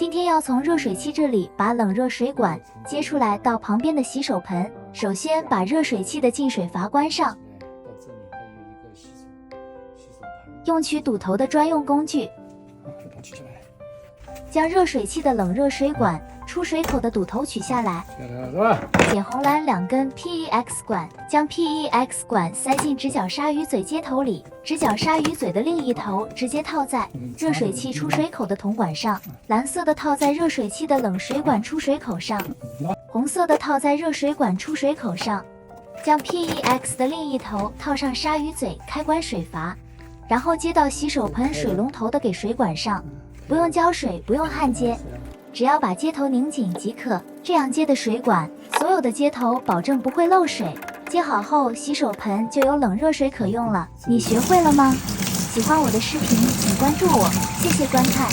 今天要从热水器这里把冷热水管接出来到旁边的洗手盆。首先把热水器的进水阀关上，用取堵头的专用工具，将热水器的冷热水管出水口的堵头取下来，剪红蓝2根 PEX 管，将 PEX 管塞进直角鲨鱼嘴接头里，直角鲨鱼嘴的另一头直接套在热水器出水口的铜管上，蓝色的套在热水器的冷水管出水口上，红色的套在热水管出水口上，将 PEX 的另一头套上鲨鱼嘴开关水阀，然后接到洗手盆水龙头的给水管上，不用浇水，不用焊接，只要把接头拧紧即可。这样接的水管，所有的接头保证不会漏水。接好后，洗手盆就有冷热水可用了。你学会了吗？喜欢我的视频，请关注我，谢谢观看。